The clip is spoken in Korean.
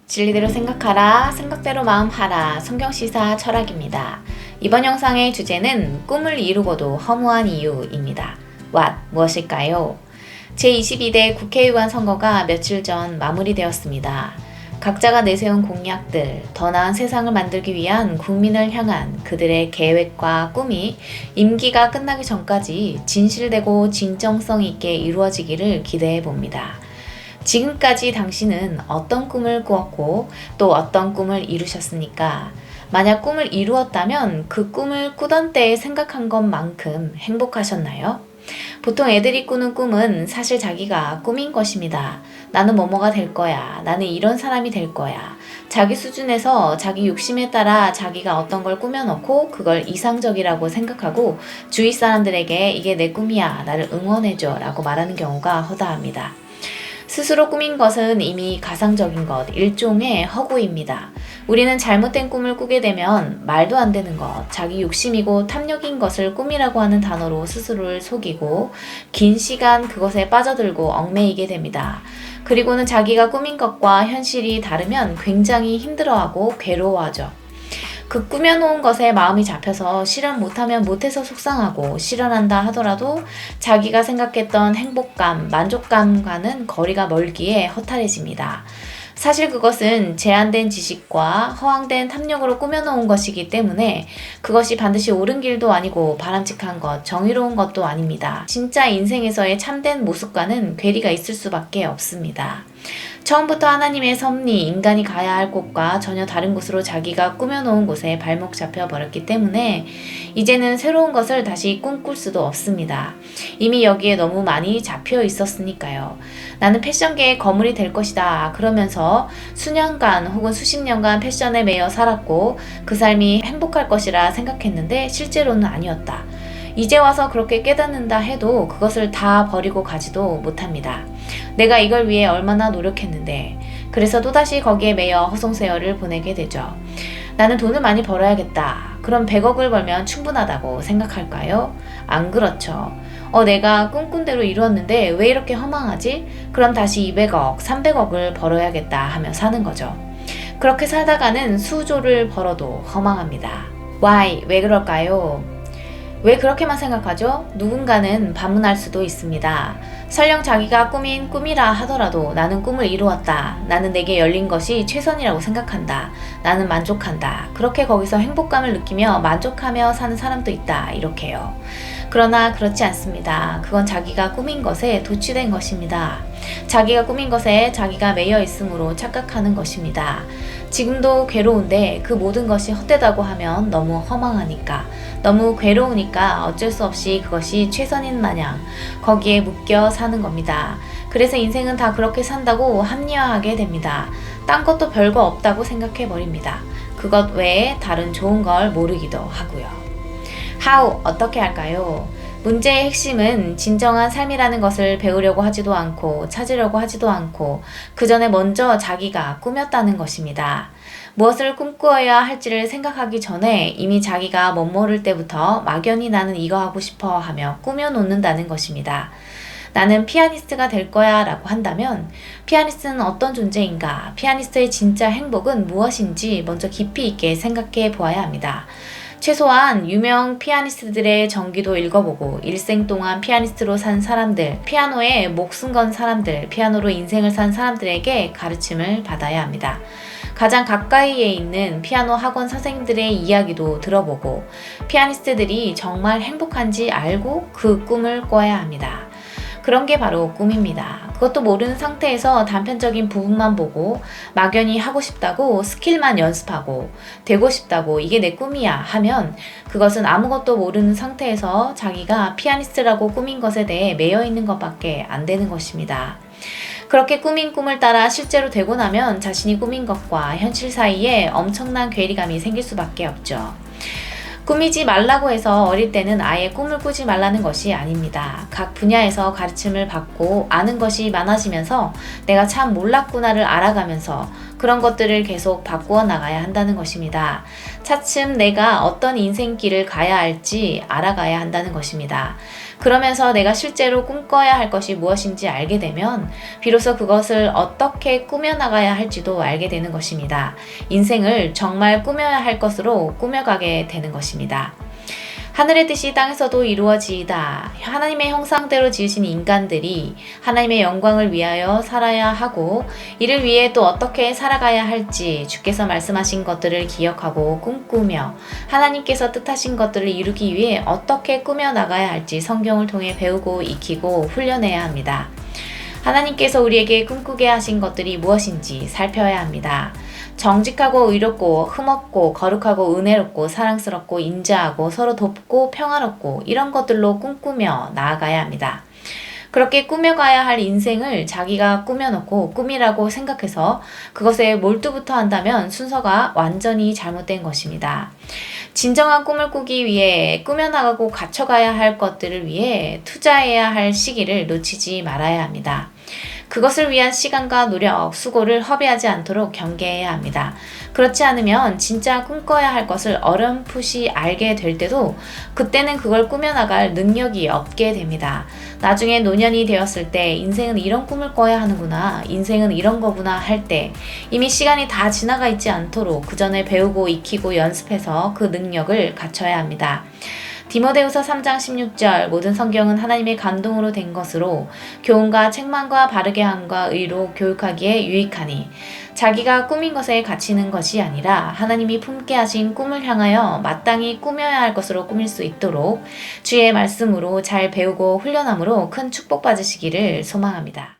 진리대로 생각하라, 생각대로 마음하라. 성경시사 철학입니다. 이번 영상의 주제는 꿈을 이루고도 허무한 이유입니다. What? 무엇일까요? 제22대 국회의원 선거가 며칠 전 마무리되었습니다. 각자가 내세운 공약들, 더 나은 세상을 만들기 위한 국민을 향한 그들의 계획과 꿈이 임기가 끝나기 전까지 진실되고 진정성 있게 이루어지기를 기대해 봅니다. 지금까지 당신은 어떤 꿈을 꾸었고 또 어떤 꿈을 이루셨습니까? 만약 꿈을 이루었다면 그 꿈을 꾸던 때에 생각한 것만큼 행복하셨나요? 보통 애들이 꾸는 꿈은 사실 자기가 꿈인 것입니다. 나는 뭐뭐가 될 거야. 나는 이런 사람이 될 거야. 자기 수준에서 자기 욕심에 따라 자기가 어떤 걸 꾸며놓고 그걸 이상적이라고 생각하고 주위 사람들에게 이게 내 꿈이야. 나를 응원해줘. 라고 말하는 경우가 허다합니다. 스스로 꾸민 것은 이미 가상적인 것, 일종의 허구입니다. 우리는 잘못된 꿈을 꾸게 되면 말도 안 되는 것, 자기 욕심이고 탐욕인 것을 꿈이라고 하는 단어로 스스로를 속이고 긴 시간 그것에 빠져들고 얽매이게 됩니다. 그리고는 자기가 꾸민 것과 현실이 다르면 굉장히 힘들어하고 괴로워하죠. 그 꾸며놓은 것에 마음이 잡혀서 실현 못하면 못해서 속상하고 실현한다 하더라도 자기가 생각했던 행복감, 만족감과는 거리가 멀기에 허탈해집니다. 사실 그것은 제한된 지식과 허황된 탐욕으로 꾸며놓은 것이기 때문에 그것이 반드시 옳은 길도 아니고 바람직한 것, 정의로운 것도 아닙니다. 진짜 인생에서의 참된 모습과는 괴리가 있을 수밖에 없습니다. 처음부터 하나님의 섭리, 인간이 가야 할 곳과 전혀 다른 곳으로 자기가 꾸며놓은 곳에 발목 잡혀버렸기 때문에 이제는 새로운 것을 다시 꿈꿀 수도 없습니다. 이미 여기에 너무 많이 잡혀 있었으니까요. 나는 패션계의 거물이 될 것이다. 그러면서 수년간 혹은 수십 년간 패션에 매여 살았고 그 삶이 행복할 것이라 생각했는데 실제로는 아니었다. 이제 와서 그렇게 깨닫는다 해도 그것을 다 버리고 가지도 못합니다. 내가 이걸 위해 얼마나 노력했는데 그래서 또다시 거기에 매여 허송세월을 보내게 되죠. 나는 돈을 많이 벌어야겠다. 그럼 100억을 벌면 충분하다고 생각할까요? 안 그렇죠. 내가 꿈꾼 대로 이루었는데 왜 이렇게 허망하지? 그럼 다시 200억, 300억을 벌어야겠다 하며 사는 거죠. 그렇게 살다가는 수조를 벌어도 허망합니다. Why? 왜 그럴까요? 왜 그렇게만 생각하죠? 누군가는 반문할 수도 있습니다. 설령 자기가 꾸민 꿈이라 하더라도 나는 꿈을 이루었다. 나는 내게 열린 것이 최선이라고 생각한다. 나는 만족한다. 그렇게 거기서 행복감을 느끼며 만족하며 사는 사람도 있다. 이렇게요. 그러나 그렇지 않습니다. 그건 자기가 꾸민 것에 도취된 것입니다. 자기가 꾸민 것에 자기가 매여 있음으로 착각하는 것입니다. 지금도 괴로운데 그 모든 것이 헛되다고 하면 너무 허망하니까, 너무 괴로우니까 어쩔 수 없이 그것이 최선인 마냥 거기에 묶여 사는 겁니다. 그래서 인생은 다 그렇게 산다고 합리화하게 됩니다. 딴 것도 별거 없다고 생각해 버립니다. 그것 외에 다른 좋은 걸 모르기도 하고요. How? 어떻게 할까요? 문제의 핵심은 진정한 삶이라는 것을 배우려고 하지도 않고 찾으려고 하지도 않고 그 전에 먼저 자기가 꾸몄다는 것입니다. 무엇을 꿈꾸어야 할지를 생각하기 전에 이미 자기가 멋모를 때부터 막연히 나는 이거 하고 싶어 하며 꾸며놓는다는 것입니다. 나는 피아니스트가 될 거야 라고 한다면 피아니스트는 어떤 존재인가? 피아니스트의 진짜 행복은 무엇인지 먼저 깊이 있게 생각해 보아야 합니다. 최소한 유명 피아니스트들의 전기도 읽어보고 일생 동안 피아니스트로 산 사람들, 피아노에 목숨 건 사람들, 피아노로 인생을 산 사람들에게 가르침을 받아야 합니다. 가장 가까이에 있는 피아노 학원 선생님들의 이야기도 들어보고 피아니스트들이 정말 행복한지 알고 그 꿈을 꿔야 합니다. 그런 게 바로 꿈입니다. 그것도 모르는 상태에서 단편적인 부분만 보고 막연히 하고 싶다고 스킬만 연습하고 되고 싶다고 이게 내 꿈이야 하면 그것은 아무것도 모르는 상태에서 자기가 피아니스트라고 꾸민 것에 대해 매여 있는 것밖에 안 되는 것입니다. 그렇게 꾸민 꿈을 따라 실제로 되고 나면 자신이 꾸민 것과 현실 사이에 엄청난 괴리감이 생길 수밖에 없죠. 꾸미지 말라고 해서 어릴 때는 아예 꿈을 꾸지 말라는 것이 아닙니다. 각 분야에서 가르침을 받고 아는 것이 많아지면서 내가 참 몰랐구나를 알아가면서 그런 것들을 계속 바꾸어 나가야 한다는 것입니다. 차츰 내가 어떤 인생길을 가야 할지 알아가야 한다는 것입니다. 그러면서 내가 실제로 꿈꿔야 할 것이 무엇인지 알게 되면 비로소 그것을 어떻게 꾸며나가야 할지도 알게 되는 것입니다. 인생을 정말 꾸며야 할 것으로 꾸며가게 되는 것입니다. 하늘의 뜻이 땅에서도 이루어지이다. 하나님의 형상대로 지으신 인간들이 하나님의 영광을 위하여 살아야 하고 이를 위해 또 어떻게 살아가야 할지 주께서 말씀하신 것들을 기억하고 꿈꾸며 하나님께서 뜻하신 것들을 이루기 위해 어떻게 꾸며 나가야 할지 성경을 통해 배우고 익히고 훈련해야 합니다. 하나님께서 우리에게 꿈꾸게 하신 것들이 무엇인지 살펴야 합니다. 정직하고 의롭고 흠없고 거룩하고 은혜롭고 사랑스럽고 인자하고 서로 돕고 평화롭고 이런 것들로 꿈꾸며 나아가야 합니다. 그렇게 꾸며가야 할 인생을 자기가 꾸며놓고 꿈이라고 생각해서 그것에 몰두부터 한다면 순서가 완전히 잘못된 것입니다. 진정한 꿈을 꾸기 위해 꾸며나가고 갖춰가야 할 것들을 위해 투자해야 할 시기를 놓치지 말아야 합니다. 그것을 위한 시간과 노력, 수고를 허비하지 않도록 경계해야 합니다. 그렇지 않으면 진짜 꿈꿔야 할 것을 어렴풋이 알게 될 때도 그때는 그걸 꾸며나갈 능력이 없게 됩니다. 나중에 노년이 되었을 때 인생은 이런 꿈을 꿔야 하는구나, 인생은 이런 거구나 할 때 이미 시간이 다 지나가 있지 않도록 그 전에 배우고 익히고 연습해서 그 능력을 갖춰야 합니다. 디모데후서 3장 16절 모든 성경은 하나님의 감동으로 된 것으로 교훈과 책망과 바르게 함과 의로 교육하기에 유익하니 자기가 꾸민 것에 갇히는 것이 아니라 하나님이 품게 하신 꿈을 향하여 마땅히 꾸며야 할 것으로 꾸밀 수 있도록 주의 말씀으로 잘 배우고 훈련함으로 큰 축복 받으시기를 소망합니다.